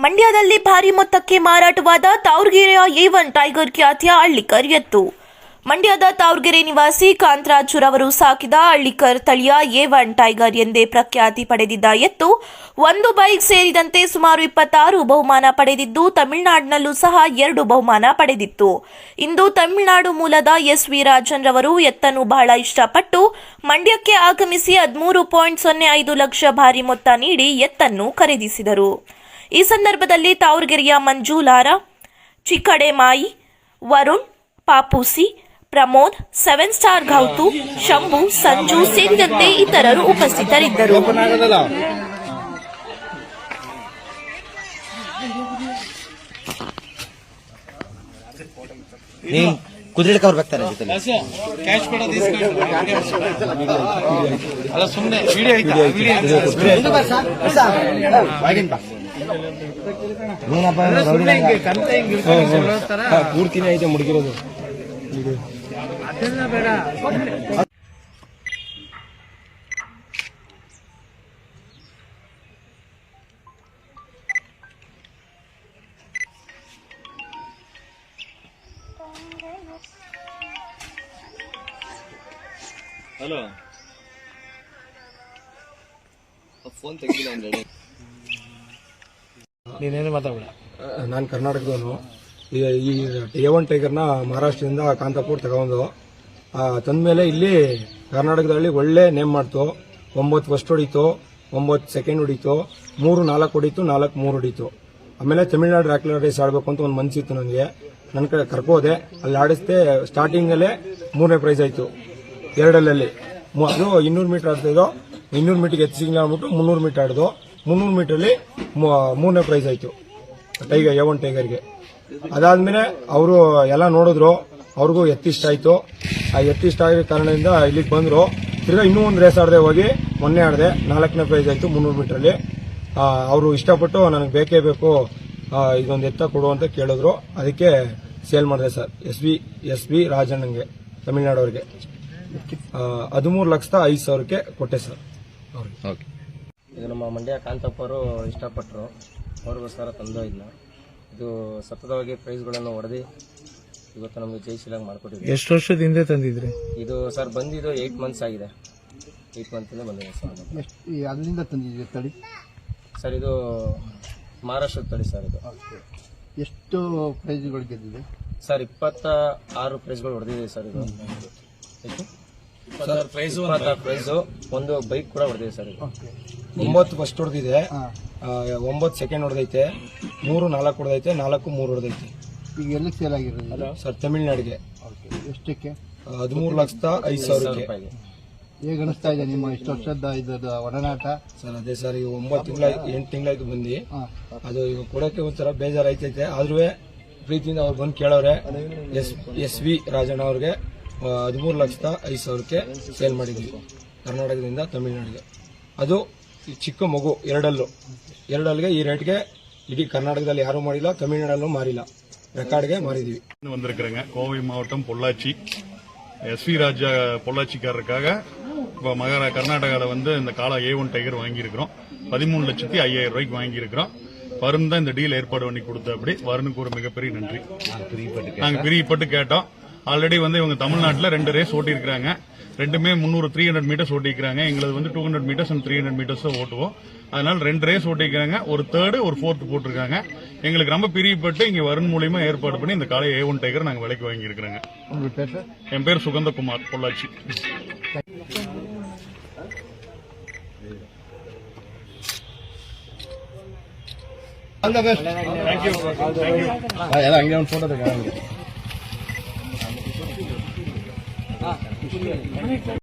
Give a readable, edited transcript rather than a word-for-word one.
ಮಂಡ್ಯದಲ್ಲಿ ಭಾರಿ ಮೊತ್ತಕ್ಕೆ ಮಾರಾಟವಾದ ತಾವರ್ಗೆರೆಯ A1 ಟೈಗರ್ ಖ್ಯಾತಿಯ ಹಳ್ಳಿಕರ್ ಎತ್ತು. ಮಂಡ್ಯದ ತಾವರ್ಗೆರೆ ನಿವಾಸಿ ಕಾಂತರಾಜುರವರು ಸಾಕಿದ ಹಳ್ಳಿಕರ್ ತಳಿಯ A1 ಟೈಗರ್ ಎಂದೇ ಪ್ರಖ್ಯಾತಿ ಪಡೆದಿದ್ದ ಎತ್ತು ಒಂದು ಬೈಕ್ ಸೇರಿದಂತೆ ಸುಮಾರು 26 ಬಹುಮಾನ ಪಡೆದಿದ್ದು, ತಮಿಳುನಾಡಿನಲ್ಲೂ ಸಹ 2 ಬಹುಮಾನ ಪಡೆದಿತ್ತು. ಇಂದು ತಮಿಳುನಾಡು ಮೂಲದ SV ರಾಜನ್ ರವರು ಎತ್ತನ್ನು ಬಹಳ ಇಷ್ಟಪಟ್ಟು ಮಂಡ್ಯಕ್ಕೆ ಆಗಮಿಸಿ 13.05 ಲಕ್ಷ ಭಾರಿ ಮೊತ್ತ ನೀಡಿ ಎತ್ತನ್ನು ಖರೀದಿಸಿದರು. ಈ ಸಂದರ್ಭದಲ್ಲಿ ತಾವರ್ಗೆರೆಯ ಮಂಜು ಲಾರಾ, ಚಿಕ್ಕಡೆ ಮಾಯಿ, ವರುಣ್, ಪಾಪೂಸಿ, ಪ್ರಮೋದ್, 7 ಸ್ಟಾರ್ ಗೌತು, ಶಂಭು, ಸಂಜು ಸೇರಿದಂತೆ ಇತರರು ಉಪಸ್ಥಿತರಿದ್ದರು. ಕುದುರೆ ಕವರ್ ಬರ್ತಾರೆ ಅಲ್ಲ ಸುಮ್ಮನೆ ವಿಡಿಯೋ ಪೂರ್ತಿನೇ ಐತೆ ಮುಡುಗಿರೋದು. ಬೇಡ ಹಲೋ, ಫೋನ್ ತೆಗಿಲ್ಲ. ನೀನೇನು ಮಾತಾಡ. ನಾನು ಕರ್ನಾಟಕದವನು. ಈ A1 ಟೈಗರ್ನ ಮಹಾರಾಷ್ಟ್ರದಿಂದ ಕಾಂತಾಪುರ್ ತಗೊಂಡು ತಂದ್ಮೇಲೆ ಇಲ್ಲಿ ಕರ್ನಾಟಕದಲ್ಲಿ ಒಳ್ಳೆ ನೇಮ್ ಮಾಡ್ತು. 9 ಫಸ್ಟ್ ಹೊಡಿತು, 9 ಸೆಕೆಂಡ್ ಹೊಡಿತು, 3 4 ಹೊಡಿತು, 4 3 ಹೊಡಿತು. ಆಮೇಲೆ ತಮಿಳುನಾಡು ರ್ಯಾಕ್ಲರ್ ರೇಸ್ ಆಡಬೇಕು ಅಂತ ಒಂದು ಮನಸ್ಸಿತ್ತು ನನಗೆ. ನನ್ನ ಕಡೆ ಕರ್ಕೋದೆ, ಅಲ್ಲಿ ಆಡಿಸ್ದೆ. ಸ್ಟಾರ್ಟಿಂಗಲ್ಲೇ 3ನೇ ಪ್ರೈಸ್ ಆಯಿತು 2ರಲ್ಲಿ. ಅದು 200 ಮೀಟರ್ ಆಡ್ತಿದ್ದೋ, 200 ಮೀಟರ್ಗೆ ಎತ್ತು ಸಿಗ್ನಲ್ ಆಗ್ಬಿಟ್ಟು 300 ಮೀಟರ್ ಆಡಿದು. 300 ಮೀಟರ್ಲಿ 3ನೇ ಪ್ರೈಸ್ ಆಯಿತು A1 ಟೈಗರ್ಗೆ. ಅದಾದ್ಮೇಲೆ ಅವರು ಎಲ್ಲ ನೋಡಿದ್ರು, ಅವ್ರಿಗೂ ಎತ್ತಿಷ್ಟ ಆಯಿತು. ಆ ಎತ್ತಿಷ್ಟ ಆಗಿರೋ ಕಾರಣದಿಂದ ಇಲ್ಲಿಗೆ ಬಂದರು. ತಿರ್ಗಾ ಇನ್ನೂ ಒಂದು ರೇಸ್ ಆಡದೆ ಹೋಗಿ ಮೊನ್ನೆ ಆಡಿದೆ, 4ನೇ ಪ್ರೈಸ್ ಆಯಿತು 300 ಮೀಟರ್ಲಿ. ಅವರು ಇಷ್ಟಪಟ್ಟು ನನಗೆ ಬೇಕೇ ಬೇಕು ಇದೊಂದು ಎತ್ತ ಕೊಡು ಅಂತ ಕೇಳಿದ್ರು. ಅದಕ್ಕೆ ಸೇಲ್ ಮಾಡಿದೆ ಸರ್. SV ರಾಜಣ್ಣಂಗೆ, ತಮಿಳುನಾಡವ್ರಿಗೆ 13,05,000ಕ್ಕೆ ಕೊಟ್ಟೆ ಸರ್ ಅವ್ರಿಗೆ. ಇದು ನಮ್ಮ ಮಂಡ್ಯ ಕಾಂತಪ್ಪರು ಇಷ್ಟಪಟ್ಟರು, ಅವ್ರಿಗೋಸ್ಕರ ತಂದು ಇದನ್ನ. ಇದು ಸತತವಾಗಿ ಪ್ರೈಸ್ಗಳನ್ನು ಹೊಡೆದು ಇವತ್ತು ನಮಗೆ ಜಯಶೀಲಾಗಿ ಮಾಡಿಕೊಟ್ಟಿದ್ದೀವಿ. ಎಷ್ಟು ವರ್ಷದಿಂದ ತಂದಿದ್ರಿ ಇದು ಸರ್ ಬಂದಿದ್ದು 8 ಮಂತ್ಸ್ ಆಗಿದೆ. 8 ಮಂತಿಂದ ಬಂದಿದೆ ಸರ್. ಅದರಿಂದ ತಂದಿದ್ದೀವಿ ತಳಿ ಸರ್. ಇದು ಮಹಾರಾಷ್ಟ್ರದ ತಳಿ ಸರ್. ಇದು ಎಷ್ಟು ಪ್ರೈಸ್ಗಳು ಗೆದ್ದಿದೆ ಸರ್? 26 ಪ್ರೈಸ್ಗಳು ಹೊಡೆದಿದೆ ಸರ್. ಇದು 26 ಪ್ರೈಸು, ಒಂದು ಬೈಕ್ ಕೂಡ ಹೊಡೆದಿದೆ ಸರ್. ಇದು 9 ಫಸ್ಟ್ ಹೊಡೆದಿದೆ, 9 ಸೆಕೆಂಡ್ ಹೊಡೆದೈತೆ, 3 4 ಹೊಡೆದೈತೆ, 4 3 ಹೊಡೆದೈತೆ. ಈಗ ಎಲ್ಲಿ ಸೇಲ್ ಆಗಿರೋದು ಸರ್? ತಮಿಳುನಾಡಿಗೆ. ಎಷ್ಟಕ್ಕೆ? 13,05,000ಕ್ಕೆ. ಹೇಗೆ ಅನಿಸ್ತಾ ಇದೆ ನಿಮ್ಮ ಇಷ್ಟು ವರ್ಷದ ಇದ್ರದ್ದು ಒಡನಾಟ ಸರ್? ಅದೇ ಸರ್, ಈಗ 8 ತಿಂಗಳಾಯ್ತು ಬಂದು. ಅದು ಈಗ ಕೊಡೋಕೆ ಒಂಥರ ಬೇಜಾರೈತೈತೆ. ಆದ್ರೂ ಪ್ರೀತಿಯಿಂದ ಅವ್ರು ಬಂದು ಕೇಳೋರೆ. SV ರಾಜಣ್ಣ ಅವ್ರಿಗೆ 13,05,000ಕ್ಕೆ ಸೇಲ್ ಮಾಡಿದ್ವಿ ಕರ್ನಾಟಕದಿಂದ ತಮಿಳುನಾಡಿಗೆ. ಅದು ಚಿಕ್ಕ ಮಗು, 2 ಈ ರೇಟ್ಗೆ ಇಡೀ கர்நாடகದಲ್ಲಿ ಯಾರೂ ಮಾಡಿಲ್ಲ, ತಮಿಳುನಾಡಲ್ಲೂ ಮಾರಿಲ್ಲ, ரெக்கார்டுಗೆ மாறிதீவி. வந்திருக்கிறேங்க கோவை மாவட்டம் பொள்ளாச்சி. SV ராஜா பொள்ளாச்சிக்காரருக்காக இப்போ கர்நாடகாவில் வந்து இந்த காலா A1 டைகர் வாங்கியிருக்கிறோம். 13,05,000 ரூபாய்க்கு வாங்கியிருக்கிறோம். வருண் தான் இந்த டீல் ஏற்பாடு பண்ணி கொடுத்த. அப்படி வருணுக்கு ஒரு மிகப்பெரிய நன்றி. நாங்கள் பிரியப்பட்டு கேட்டோம். ஆல்ரெடி வந்து இவங்க தமிழ்நாட்டில் 2 ரேஸ் ஓட்டியிருக்கிறாங்க. ரெண்டுமே 300 மீட்டர்ஸ் ஓட்டிக்கிறாங்க. எங்களுக்கு வந்து 200 மீட்டர்ஸ் அண்ட் 300 மீட்டர்ஸ் தான் ஓட்டுவோம். அதனால 2 ரேஸ் ஓட்டிக்கிறாங்க. ஒரு 3rd ஒரு 4th போட்டிருக்காங்க. எங்களுக்கு ரொம்ப பிரியப்பட்டு இங்க வருண் மூலியமா ஏற்பாடு பண்ணி இந்த காலை A1 டைகர் நாங்க விலைக்கு வாங்கி இருக்கிறோங்க. என் பேர் சுகந்தகுமார், பொள்ளாச்சி. Thank you.